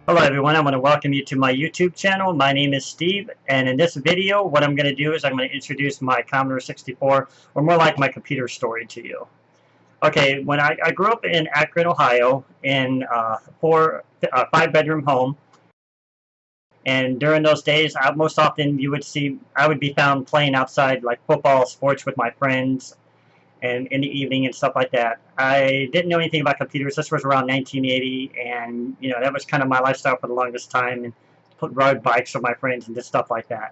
Hello everyone, I want to welcome you to my YouTube channel. My name is Steve, and in this video what I'm going to do is I'm going to introduce my Commodore 64, or more like my computer story to you. Okay, when I grew up in Akron, Ohio, in a 5-bedroom home, and during those days, most often I would be found playing outside like football, sports with my friends, and in the evening and stuff like that. I didn't know anything about computers. This was around 1980, and that was kind of my lifestyle for the longest time. And rode bikes with my friends and did stuff like that.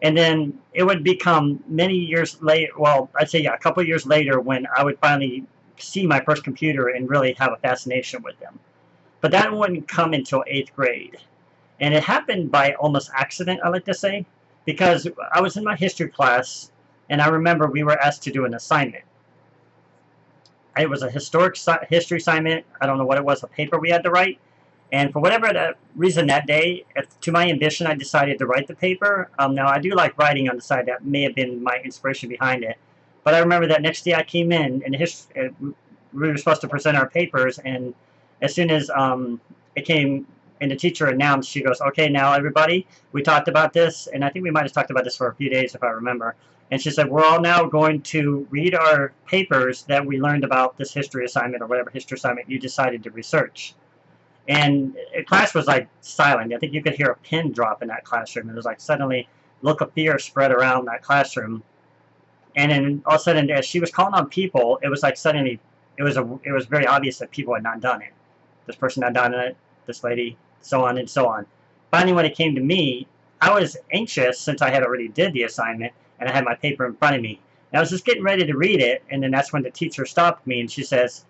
And then it would become many years later. Well, I'd say a couple of years later when I would finally see my first computer and really have a fascination with them. But that wouldn't come until 8th grade, and it happened by almost accident, I like to say, because I was in my history class, and I remember we were asked to do an assignment. It was a history assignment. I don't know what it was, a paper we had to write. And for whatever reason that day, to my ambition, I decided to write the paper. Now, I do like writing on the side. That may have been my inspiration behind it. But I remember that next day I came in, and we were supposed to present our papers. And as soon as it came, and the teacher announced, she goes, "Okay, now everybody, we talked about this." And I think we might have talked about this for a few days, if I remember. And she said, "We're all now going to read our papers that we learned about this history assignment, or whatever history assignment you decided to research." And the class was like silent. I think you could hear a pin drop in that classroom. It was like suddenly look of fear spread around that classroom. And then all of a sudden, as she was calling on people, it was like suddenly it was very obvious that people had not done it. This person had done it, this lady, so on and so on. Finally, when it came to me, I was anxious since I had already did the assignment and I had my paper in front of me. And I was just getting ready to read it, and then that's when the teacher stopped me and she says,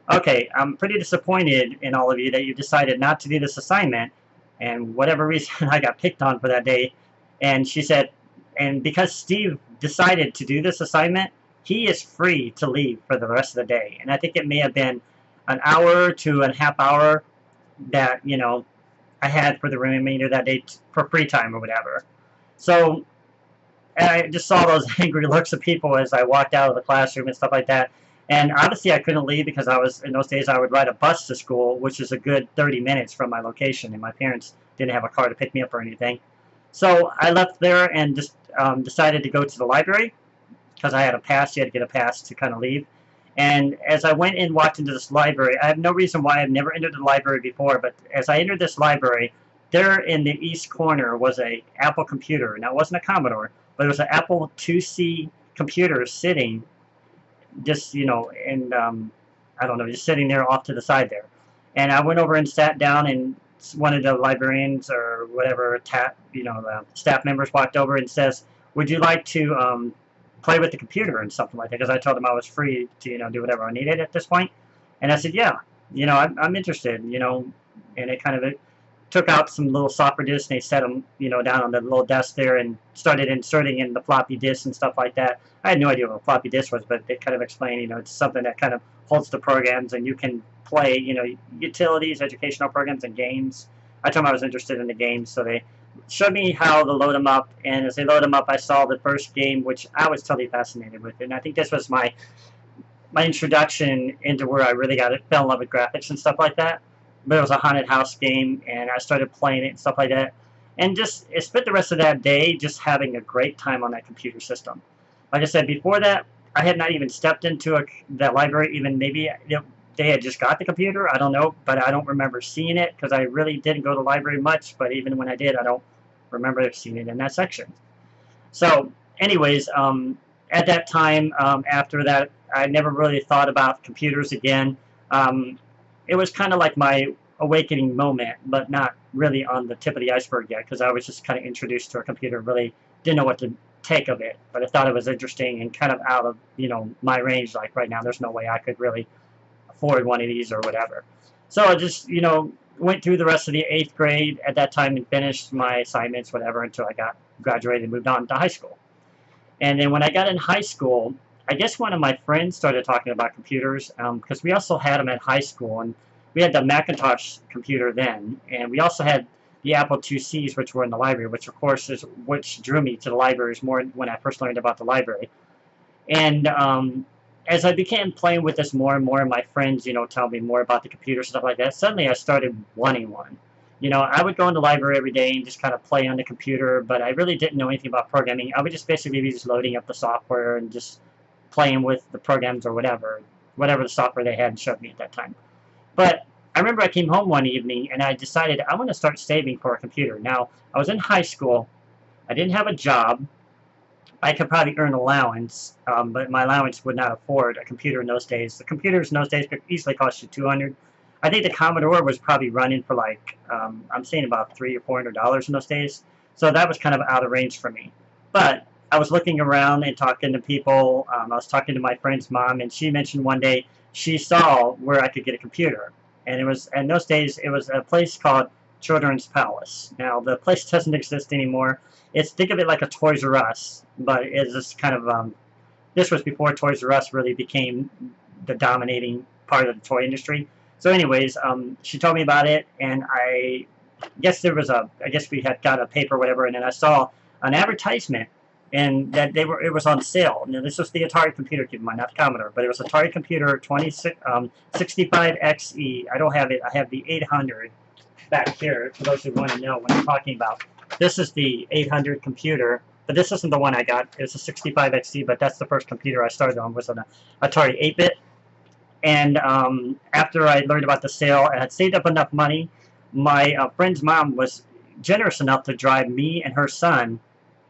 "Okay, I'm pretty disappointed in all of you that you decided not to do this assignment, and whatever reason I got picked on for that day." And she said, "And because Steve decided to do this assignment, he is free to leave for the rest of the day." And I think it may have been an hour to a half hour that I had for the remainder of that day for free time or whatever. So I just saw those angry looks of people as I walked out of the classroom and stuff like that. And obviously I couldn't leave because in those days I would ride a bus to school, which is a good 30 minutes from my location, and my parents didn't have a car to pick me up or anything. So I left there and just decided to go to the library because I had a pass. You had to get a pass to kind of leave. And as I went and walked into this library, I have no reason why I've never entered the library before, but as I entered this library, there in the east corner was a Apple computer. Now, it wasn't a Commodore, but it was an Apple IIc computer sitting just, I don't know, just sitting there off to the side there. And I went over and sat down, and one of the librarians or whatever, the staff members walked over and says, "Would you like to play with the computer," and something like that, because I told them I was free to do whatever I needed at this point. And I said, "Yeah, I'm interested," and it kind of took out some little software disks, and they set them down on the little desk there and started inserting in the floppy disks and stuff like that. I had no idea what a floppy disk was, but they kind of explained it's something that kind of holds the programs, and you can play utilities, educational programs, and games. I told them I was interested in the games, so they showed me how to load them up, and as they load them up, I saw the first game, which I was totally fascinated with, and I think this was my introduction into where I really fell in love with graphics and stuff like that. But it was a haunted house game, and I started playing it and stuff like that, and just spent the rest of that day just having a great time on that computer system. Like I said, before that, I had not even stepped into that library. Even maybe they had just got the computer. I don't know, but I don't remember seeing it because I really didn't go to the library much. But even when I did, I don't remember seeing it in that section. So, anyways, at that time, after that, I never really thought about computers again. It was kind of like my awakening moment, but not really on the tip of the iceberg yet, because I was just kind of introduced to a computer, really didn't know what to take of it, but I thought it was interesting and kind of out of my range. Like right now, there's no way I could really afford one of these or whatever. So I just went through the rest of the 8th grade at that time and finished my assignments, whatever, until I got graduated and moved on to high school. And then when I got in high school, I guess one of my friends started talking about computers, because we also had them at high school, and we had the Macintosh computer then, and we also had the Apple IIcs, which were in the library, which of course is which drew me to the libraries more when I first learned about the library. And as I began playing with this more and more, my friends, you know, tell me more about the computer, stuff like that, suddenly I started wanting one. You know, I would go in the library every day and just kind of play on the computer, but I really didn't know anything about programming. I would just basically be just loading up the software and just playing with the programs or whatever the software they had showed me at that time. But I remember I came home one evening and I decided I want to start saving for a computer. Now, I was in high school. I didn't have a job. I could probably earn allowance, but my allowance would not afford a computer in those days. The computers in those days could easily cost you $200. I think the Commodore was probably running for like, I'm saying about $300 or $400 in those days. So that was kind of out of range for me. But I was looking around and talking to people. I was talking to my friend's mom, and she mentioned one day she saw where I could get a computer. And it was, in those days, it was a place called Children's Palace. Now, the place doesn't exist anymore. Think of it like a Toys R Us, but it's just kind of, this was before Toys R Us really became the dominating part of the toy industry. So anyways, she told me about it, and I guess we had got a paper or whatever, and then I saw an advertisement, and that it was on sale. Now, this was the Atari computer, keep in mind, not the Commodore, but it was Atari computer 65XE. I don't have it. I have the 800 back here, for those who want to know what I'm talking about. This is the 800 computer, but this isn't the one I got. It's a 65XE, but that's the first computer I started on, was an Atari 8-bit. And after I learned about the sale, I had saved up enough money. My friend's mom was generous enough to drive me and her son,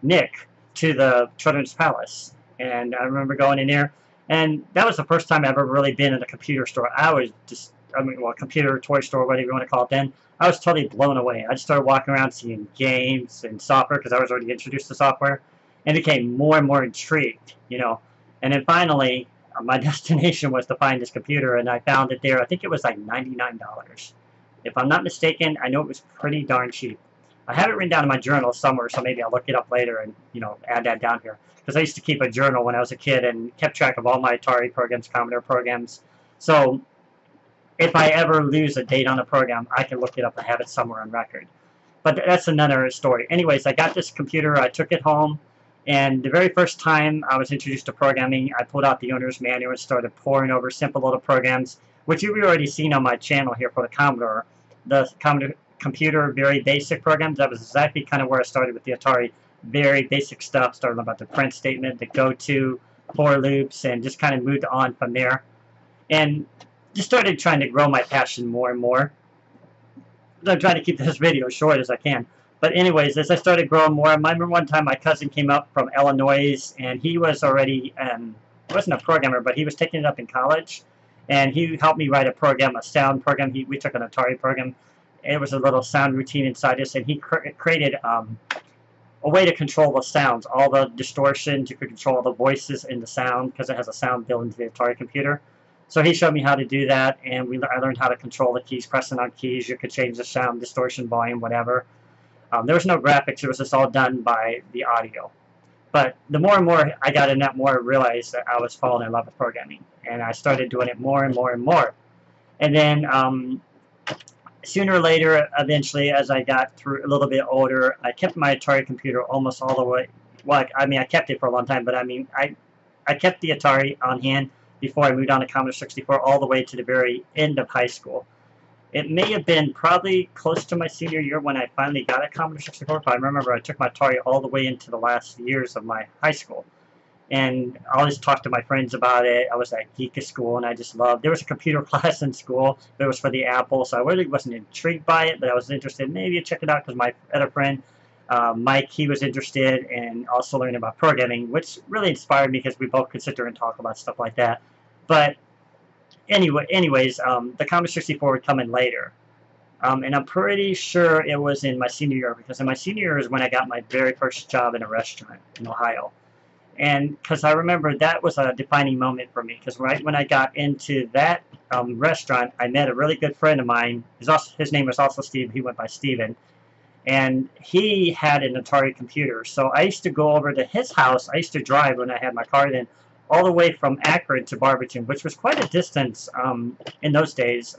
Nick, to the Children's Palace. And I remember going in there, and that was the first time I've ever really been in a computer store. Well, computer, toy store, whatever you want to call it then. I was totally blown away. I just started walking around seeing games and software, because I was already introduced to software, and became more and more intrigued, you know. And then finally, my destination was to find this computer, and I found it there. I think it was like $99. If I'm not mistaken, I know it was pretty darn cheap. I have it written down in my journal somewhere, so maybe I'll look it up later and, you know, add that down here. Because I used to keep a journal when I was a kid and kept track of all my Atari programs, Commodore programs. So if I ever lose a date on a program, I can look it up and have it somewhere on record. But that's another story. Anyways, I got this computer, I took it home, and the very first time I was introduced to programming, I pulled out the owner's manual and started pouring over simple little programs, which you've already seen on my channel here for the Commodore. The Commodore computer, very basic programs. That was exactly kind of where I started with the Atari. Very basic stuff, starting about the print statement, the go-to, for loops, and just kind of moved on from there. And just started trying to grow my passion more and more. I'm trying to keep this video short as I can. But anyways, as I started growing more, I remember one time my cousin came up from Illinois, and he was already, wasn't a programmer, but he was taking it up in college. And he helped me write a program, a sound program. We took an Atari program. It was a little sound routine inside this, and he created a way to control the sounds, all the distortions. You could control the voices in the sound, because it has a sound built into the Atari computer. So he showed me how to do that, and I learned how to control the keys, pressing on keys. You could change the sound, distortion, volume, whatever. There was no graphics. It was just all done by the audio. But the more and more I got in that, more I realized that I was falling in love with programming. And I started doing it more and more and more. And then sooner or later, eventually, as I got through a little bit older, I kept my Atari computer almost all the way. Well, I mean, I kept it for a long time, but I mean, I kept the Atari on hand before I moved on to Commodore 64 all the way to the very end of high school. It may have been probably close to my senior year when I finally got a Commodore 64, but I remember I took my Atari all the way into the last years of my high school. And I always talked to my friends about it. I was at geek at school, and I just loved. There was a computer class in school, but it was for the Apple, so I really wasn't intrigued by it, but I was interested. Maybe I'd check it out, because my other friend, Mike, he was interested in also learning about programming, which really inspired me, because we both could sit there and talk about stuff like that. But anyways, the Commodore 64 would come in later. And I'm pretty sure it was in my senior year, because in my senior year is when I got my very first job in a restaurant in Ohio. And because I remember that was a defining moment for me, because right when I got into that restaurant, I met a really good friend of mine. His name was also Steve. He went by Steven. And he had an Atari computer. So I used to go over to his house. I used to drive when I had my car then, all the way from Akron to Barberton, which was quite a distance in those days,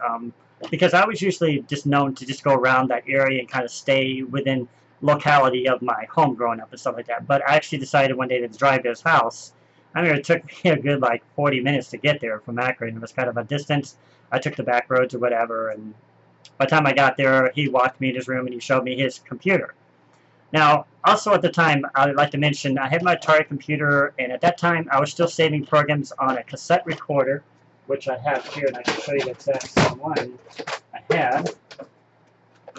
because I was usually just known to just go around that area and kind of stay within locality of my home growing up and stuff like that. But I actually decided one day to drive to his house I mean, it took me a good like 40 minutes to get there from Akron. It was kind of a distance. I took the back roads or whatever, and by the time I got there, he walked me in his room and he showed me his computer. Now, also at the time, I would like to mention I had my Atari computer, and at that time, I was still saving programs on a cassette recorder, which I have here, and I can show you the exact one I had.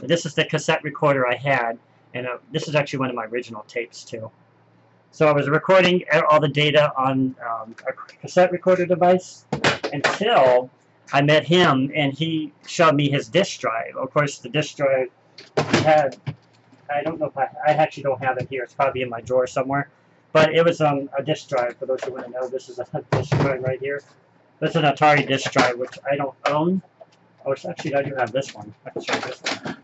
This is the cassette recorder I had, and this is actually one of my original tapes, too. So I was recording all the data on a cassette recorder device until I met him, and he showed me his disk drive. Of course, the disk drive had, I don't know if I actually don't have it here. It's probably in my drawer somewhere. But it was a disk drive. For those who want to know, this is a disk drive right here. This is an Atari disk drive, which I don't own. Oh, actually, I do have this one. I can show you this one.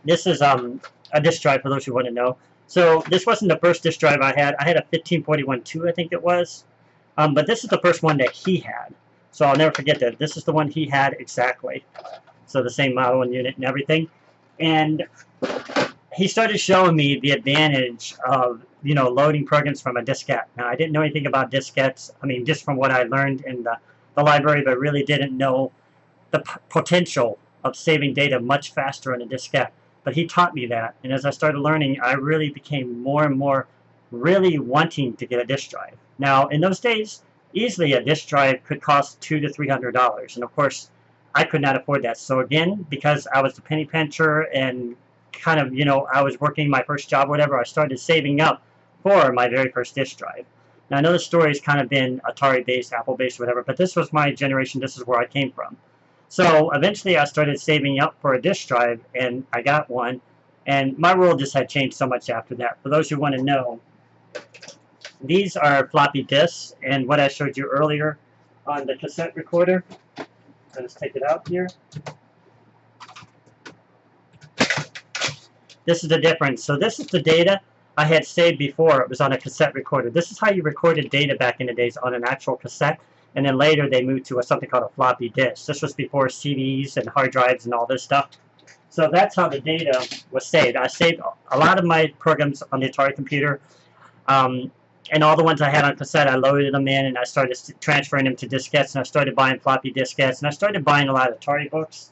This is a disk drive, for those who want to know. So this wasn't the first disk drive I had. I had a 1541-2, I think it was. But this is the first one that he had. So I'll never forget that. This is the one he had exactly. So the same model and unit and everything. And he started showing me the advantage of, you know, loading programs from a diskette. Now, I didn't know anything about diskettes. I mean, just from what I learned in the library, but really didn't know the potential of saving data much faster on a diskette. But he taught me that, and as I started learning, I really became more and more really wanting to get a disk drive. Now, in those days, easily a disk drive could cost $200 to $300, and of course, I could not afford that. So again, because I was a penny pincher and kind of, you know, I was working my first job or whatever, I started saving up for my very first disk drive. Now, I know the story's kind of been Atari-based, Apple-based, whatever, but this was my generation. This is where I came from. So eventually I started saving up for a disk drive, and I got one, and my world just had changed so much after that. For those who want to know, these are floppy disks, and what I showed you earlier on the cassette recorder, let's take it out here. This is the difference. So this is the data I had saved before. It was on a cassette recorder. This is how you recorded data back in the days, on an actual cassette. And then later they moved to something called a floppy disk. This was before CDs and hard drives and all this stuff. So that's how the data was saved. I saved a lot of my programs on the Atari computer. And all the ones I had on cassette, I loaded them in, and I started transferring them to diskettes, and I started buying floppy diskettes, and I started buying a lot of Atari books.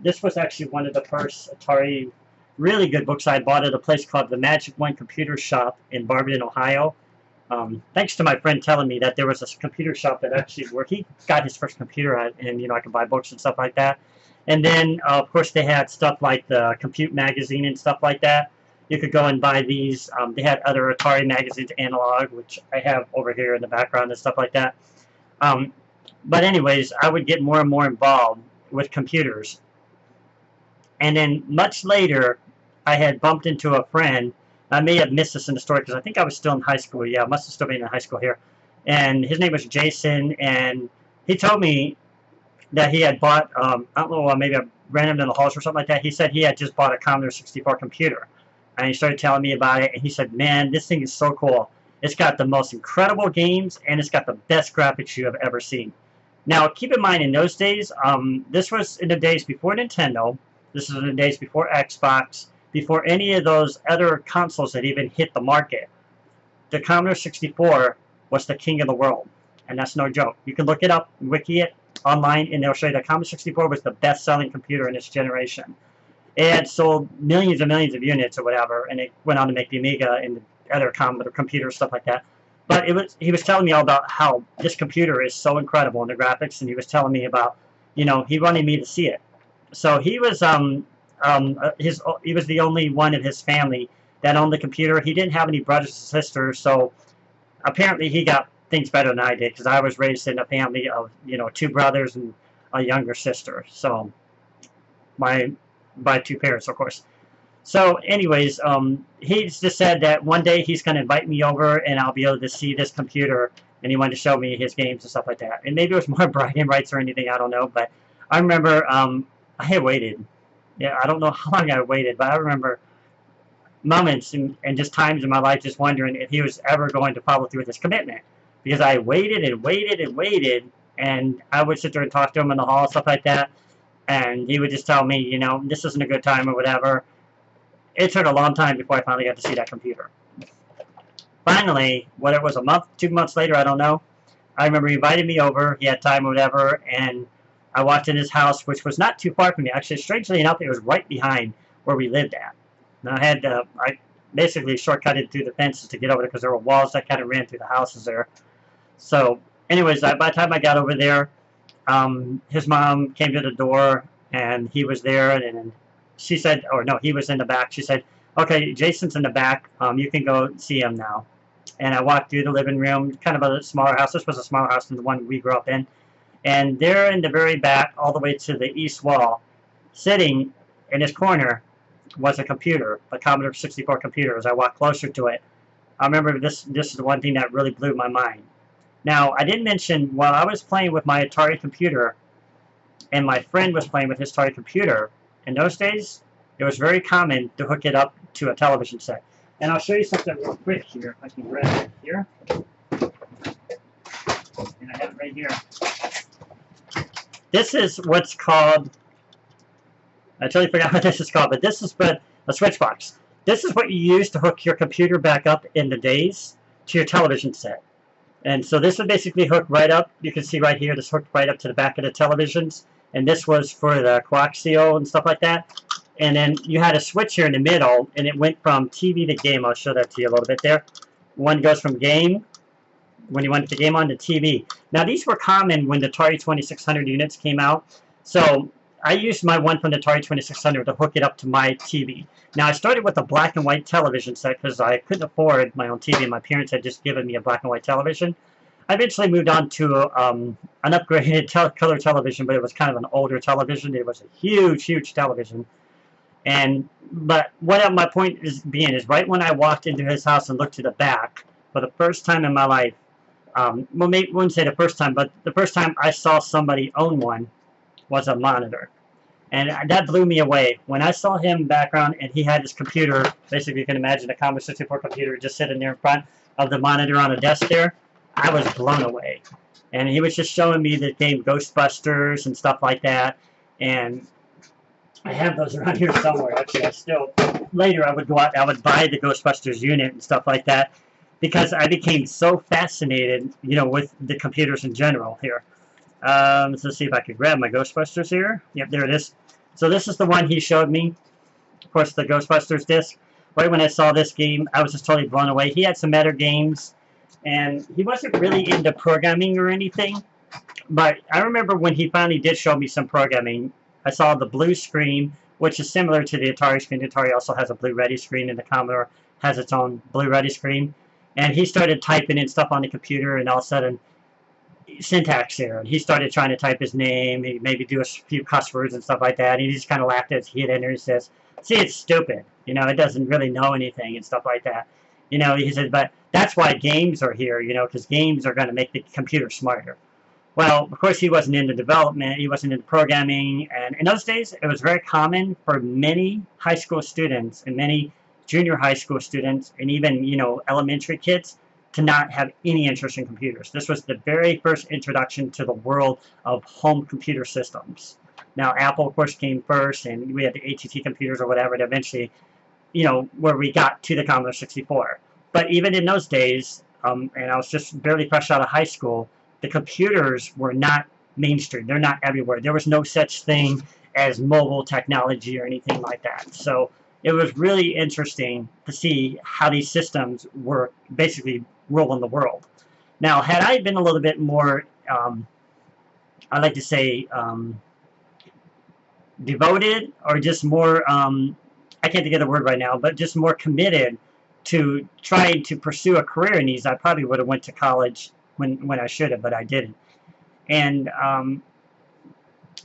This was actually one of the first Atari really good books I bought at a place called the Magic One Computer Shop in Barberton, Ohio. Thanks to my friend telling me that there was a computer shop that actually where he got his first computer at, and you know, I could buy books and stuff like that. And then of course they had stuff like the Compute magazine and stuff like that. You could go and buy these. They had other Atari magazines, analog, which I have over here in the background and stuff like that. But anyways, I would get more and more involved with computers. And then much later, I had bumped into a friend. I may have missed this in the story because I think I was still in high school. Yeah, I must have still been in high school here. And his name was Jason, and he told me that he had bought, I don't know, maybe I ran him in the halls or something like that. He said he had just bought a Commodore 64 computer. And he started telling me about it, and he said, man, this thing is so cool. It's got the most incredible games, and it's got the best graphics you have ever seen. Now, keep in mind, in those days, this was in the days before Nintendo. This was in the days before Xbox, before any of those other consoles that even hit the market. The Commodore 64 was the king of the world, and that's no joke. You can look it up, wiki it online, and they'll show you that Commodore 64 was the best-selling computer in its generation. It had sold millions and millions of units or whatever, and it went on to make the Amiga and the other Commodore computers, stuff like that. But he was telling me all about how this computer is so incredible in the graphics, and he was telling me about, you know, he wanted me to see it. So he was he was the only one in his family that owned the computer. He didn't have any brothers and sisters, so apparently he got things better than I did, because I was raised in a family of, you know, 2 brothers and a younger sister. So by 2 parents, of course. So anyways, he just said that one day he's going to invite me over and I'll be able to see this computer, and he wanted to show me his games and stuff like that. And maybe it was more bragging rights or anything, I don't know. But I remember I had waited. Yeah, I don't know how long I waited, but I remember moments and just times in my life just wondering if he was ever going to follow through with his commitment. Because I waited and waited and waited, and I would sit there and talk to him in the hall, stuff like that. And he would just tell me, you know, this isn't a good time or whatever. It took a long time before I finally got to see that computer. finally, whether it was a month, 2 months later, I don't know, I remember he invited me over. He had time or whatever, and I walked in his house, which was not too far from me. Actually, strangely enough, it was right behind where we lived at. And I basically shortcutted through the fences to get over there because there were walls that kind of ran through the houses there. So, anyways, by the time I got over there, his mom came to the door, and he was there, and she said, or no, he was in the back. She said, okay, Jason's in the back. You can go see him now. And I walked through the living room, kind of a smaller house. This was a smaller house than the one we grew up in. And there in the very back, all the way to the east wall, sitting in his corner, was a computer, a Commodore 64 computer. As I walked closer to it, I remember this is the one thing that really blew my mind. Now, I didn't mention, while I was playing with my Atari computer, and my friend was playing with his Atari computer, in those days, it was very common to hook it up to a television set. And I'll show you something real quick here. If I can grab it here. And I have it right here. This is what's called, I totally forgot what this is called, but this is a switch box. This is what you use to hook your computer back up in the days to your television set. And so this would basically hook right up. You can see right here, this hooked right up to the back of the televisions. And this was for the coaxial and stuff like that. And then you had a switch here in the middle, and it went from TV to game. I'll show that to you a little bit there. One goes from game, when you want the game on, to TV. Now, these were common when the Atari 2600 units came out. So I used my one from the Atari 2600 to hook it up to my TV. Now, I started with a black and white television set because I couldn't afford my own TV. My parents had just given me a black and white television. I eventually moved on to an upgraded color television, but it was kind of an older television. It was a huge, huge television. But what my point is right when I walked into his house and looked to the back, for the first time in my life, well, maybe I wouldn't say the first time, but the first time I saw somebody own one was a monitor. And that blew me away. When I saw him in background and he had his computer, basically you can imagine a Commodore 64 computer just sitting there in front of the monitor on a desk there, I was blown away. And he was just showing me the game Ghostbusters and stuff like that. And I have those around here somewhere. Actually, later I would go out, I would buy the Ghostbusters unit and stuff like that because I became so fascinated, with the computers in general here. Let's see if I could grab my Ghostbusters here. Yep, there it is. So this is the one he showed me. Of course, the Ghostbusters disc. Right when I saw this game, I was just totally blown away. He had some better games, and he wasn't really into programming or anything. But I remember when he finally did show me some programming, I saw the blue screen, which is similar to the Atari screen. The Atari also has a blue-ready screen, and the Commodore has its own blue-ready screen. And he started typing in stuff on the computer, and all of a sudden, syntax error. And he started trying to type his name, he'd maybe do a few cuss words and stuff like that. And he just kind of laughed as he hit enter. He says, see, it's stupid. It doesn't really know anything and stuff like that. He said, but that's why games are here, because games are going to make the computer smarter. Well, of course, he wasn't into development, he wasn't into programming, and in those days, it was very common for many high school students and many junior high school students and even, elementary kids to not have any interest in computers. This was the very first introduction to the world of home computer systems. Now, Apple, of course, came first, and we had the ATT computers or whatever, and eventually, where we got to the Commodore 64. But even in those days, and I was just barely fresh out of high school, the computers were not mainstream. They're not everywhere. There was no such thing as mobile technology or anything like that. So it was really interesting to see how these systems were basically ruling the world. Now, had I been a little bit more, I'd like to say, devoted, or just more, I can't think of the word right now, but just more committed to trying to pursue a career in these, I probably would have went to college when I should have, but I didn't. And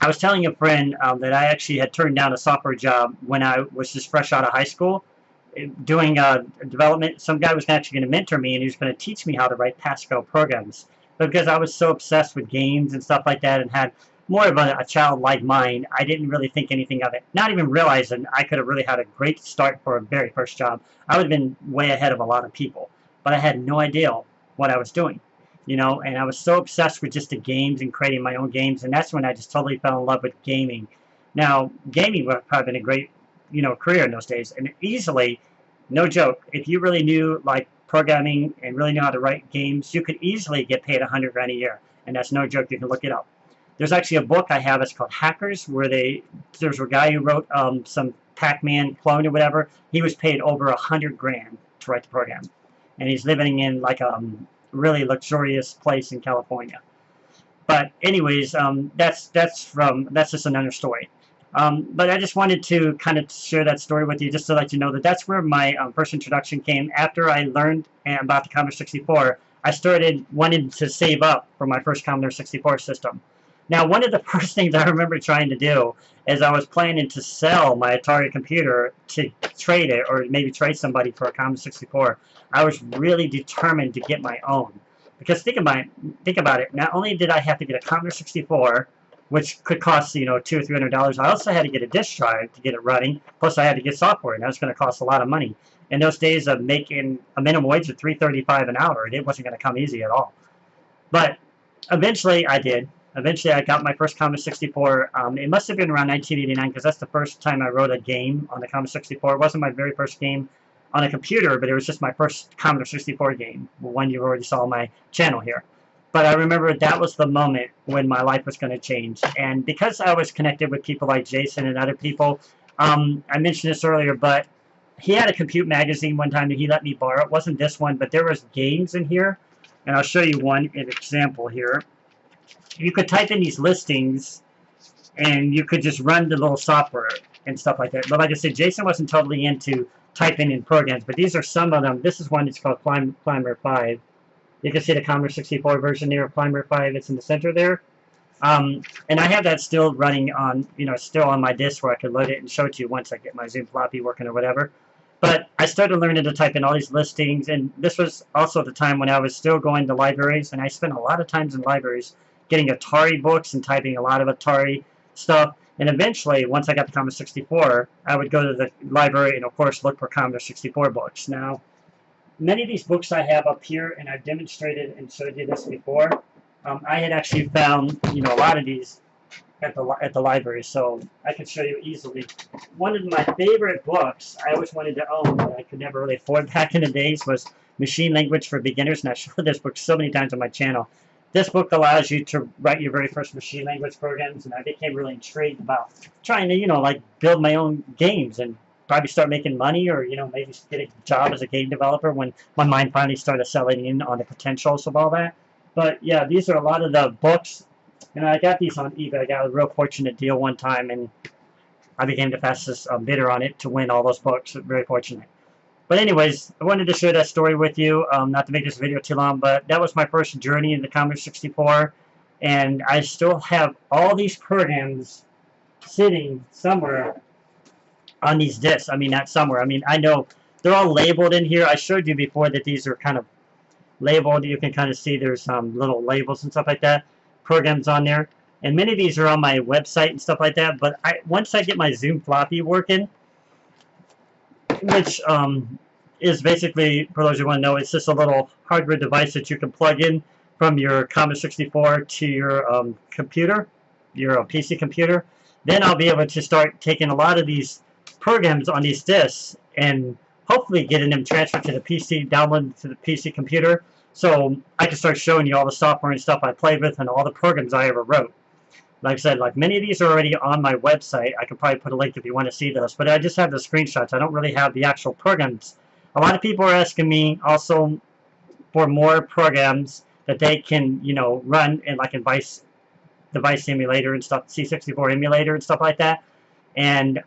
I was telling a friend that I actually had turned down a software job when I was just fresh out of high school, doing development. Some guy was actually going to mentor me, and he was going to teach me how to write Pascal programs. But because I was so obsessed with games and stuff like that and had more of a childlike mind, I didn't really think anything of it. Not even realizing I could have really had a great start for a very first job. I would have been way ahead of a lot of people. But I had no idea what I was doing. And I was so obsessed with just the games and creating my own games, and that's when I just totally fell in love with gaming. Now, gaming would have probably been a great, career in those days, and easily, no joke, if you really knew, like, programming and really know how to write games, you could easily get paid 100 grand a year. And that's no joke. You can look it up. There's actually a book I have. It's called Hackers, where there's a guy who wrote some Pac-Man clone or whatever. He was paid over 100 grand to write the program, and he's living in like a really luxurious place in California. But anyways, that's just another story. But I just wanted to kind of share that story with you, just to let you know that that's where my first introduction came. After I learned about the Commodore 64, I started wanting to save up for my first Commodore 64 system. Now, one of the first things I remember trying to do is I was planning to sell my Atari computer to trade it, or maybe trade somebody for a Commodore 64. I was really determined to get my own. Because think about it, not only did I have to get a Commodore 64, which could cost, you know, $200 or $300, I also had to get a disk drive to get it running, plus I had to get software, and that was going to cost a lot of money. In those days of making a minimum wage of $3.35 an hour, it wasn't going to come easy at all. But eventually I did. Eventually I got my first Commodore 64. It must have been around 1989, because that's the first time I wrote a game on the Commodore 64. It wasn't my very first game on a computer, but it was just my first Commodore 64 game, one you already saw on my channel here. But I remember that was the moment when my life was going to change. And because I was connected with people like Jason and other people, I mentioned this earlier, but he had a Compute magazine one time that he let me borrow. It wasn't this one, but there was games in here. And I'll show you an example here. You could type in these listings, and you could just run the little software and stuff like that. But like I said, Jason wasn't totally into typing in programs, but these are some of them. This is one that's called Climber 5. You can see the Commodore 64 version there of Climber 5. It's in the center there. And I have that still running on, you know, still on my disk where I could load it and show it to you once I get my Zoom floppy working or whatever. But I started learning to type in all these listings, and this was also the time when I was still going to libraries, and I spent a lot of times in libraries getting Atari books and typing a lot of Atari stuff. And eventually, once I got the Commodore 64, I would go to the library and, of course, look for Commodore 64 books. Now, many of these books I have up here, and I've demonstrated and showed you this before. I had actually found, you know, a lot of these at the library, so I can show you easily. One of my favorite books I always wanted to own, but I could never really afford back in the days, was Machine Language for Beginners, and I've showed this book so many times on my channel. This book allows you to write your very first machine language programs, and I became really intrigued about trying to, you know, like build my own games and probably start making money, or, you know, maybe get a job as a game developer when my mind finally started settling in on the potentials of all that. But yeah, these are a lot of the books, and I got these on eBay. I got a real fortunate deal one time, and I became the fastest bidder on it to win all those books. Very fortunate. But anyways, I wanted to share that story with you, not to make this video too long, but that was my first journey in the Commodore 64, and I still have all these programs sitting somewhere on these discs. I mean, not somewhere. I mean, I know they're all labeled in here. I showed you before that these are kind of labeled. You can kind of see there's some little labels and stuff like that, programs on there. And many of these are on my website and stuff like that, but once I get my Zoom floppy working, which is basically, for those who want to know, it's just a little hardware device that you can plug in from your Commodore 64 to your computer, your PC computer. Then I'll be able to start taking a lot of these programs on these disks and hopefully getting them transferred to the PC, downloaded to the PC computer, so I can start showing you all the software and stuff I played with and all the programs I ever wrote. Like I said, like many of these are already on my website. I could probably put a link if you want to see those, but I just have the screenshots. I don't really have the actual programs. A lot of people are asking me also for more programs that they can, you know, run in like in device emulator and stuff, C64 emulator and stuff like that. And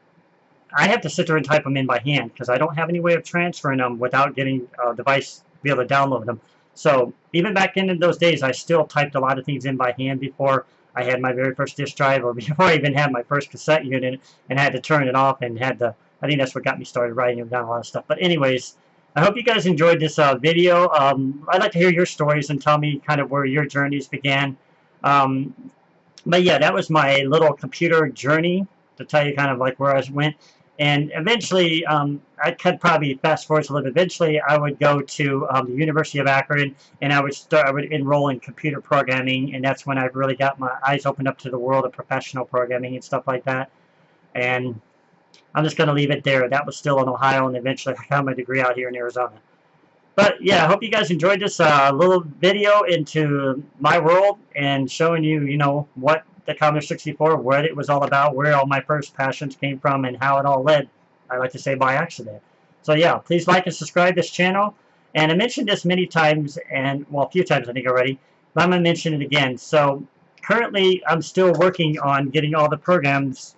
I have to sit there and type them in by hand because I don't have any way of transferring them without getting a device to be able to download them. So even back in those days, I still typed a lot of things in by hand before I had my very first disk drive, or before I even had my first cassette unit and had to turn it off and had to, I think that's what got me started writing down a lot of stuff. But anyways, I hope you guys enjoyed this video. I'd like to hear your stories and tell me kind of where your journeys began. But yeah, that was my little computer journey to tell you kind of like where I went. And eventually, I could probably fast forward a little bit. Eventually, I would go to the University of Akron, and I would enroll in computer programming, and that's when I really got my eyes opened up to the world of professional programming and stuff like that. And I'm just going to leave it there. That was still in Ohio, and eventually I got my degree out here in Arizona. But yeah, I hope you guys enjoyed this little video into my world and showing you, you know, what the Commodore 64, what it was all about, where all my first passions came from, and how it all led, I like to say, by accident. So yeah, please like and subscribe this channel. And I mentioned this many times, and well, a few times I think already, but I'm going to mention it again. So currently, I'm still working on getting all the programs,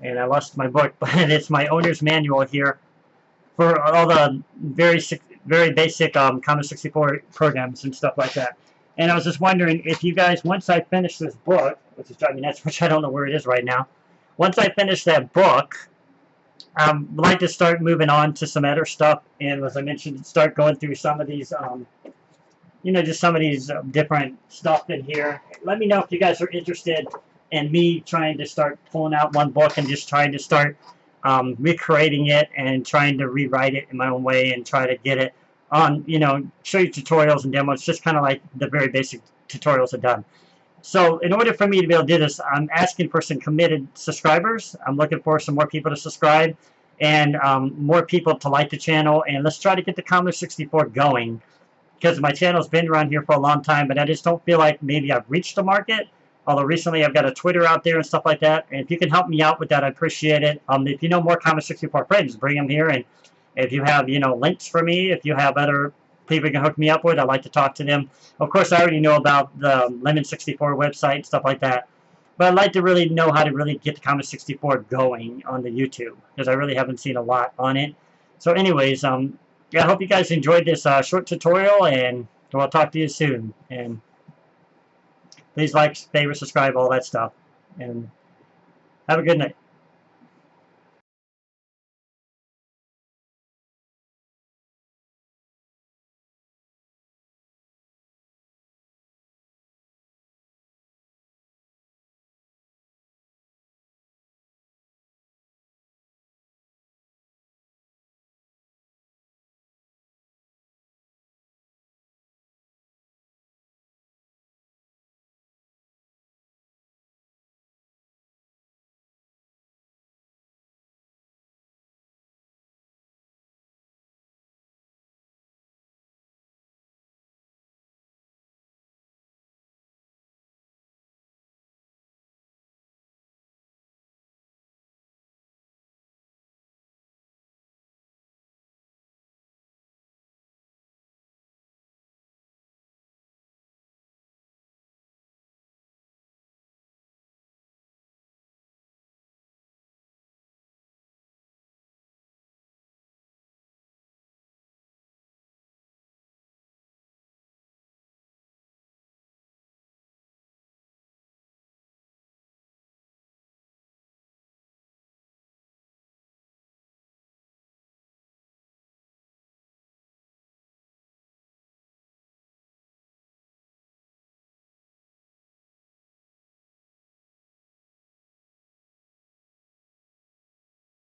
and I lost my book, but it's my owner's manual here for all the very basic Commodore 64 programs and stuff like that. And I was just wondering if you guys, once I finish this book, which is driving me nuts, which I don't know where it is right now, once I finish that book, I'd like to start moving on to some other stuff, and as I mentioned, start going through some of these, you know, just some of these different stuff in here. Let me know if you guys are interested in me trying to start pulling out one book and just trying to start recreating it and trying to rewrite it in my own way and try to get it on, you know, show you tutorials and demos, just kind of like the very basic tutorials I've done. So in order for me to be able to do this, I'm asking for some committed subscribers. I'm looking for some more people to subscribe and more people to like the channel, and let's try to get the Commodore 64 going, because my channel's been around here for a long time, but I just don't feel like maybe I've reached the market. Although recently I've got a Twitter out there and stuff like that, and if you can help me out with that, I appreciate it. If you know more Commodore 64 friends, bring them here, and if you have, you know, links for me, if you have other people you can hook me up with, I'd like to talk to them. Of course, I already know about the Lemon 64 website, stuff like that, but I'd like to really know how to really get the Commodore 64 going on the YouTube, because I really haven't seen a lot on it. So anyways, yeah, I hope you guys enjoyed this short tutorial, and I'll talk to you soon. And please like, favorite, subscribe, all that stuff. And have a good night.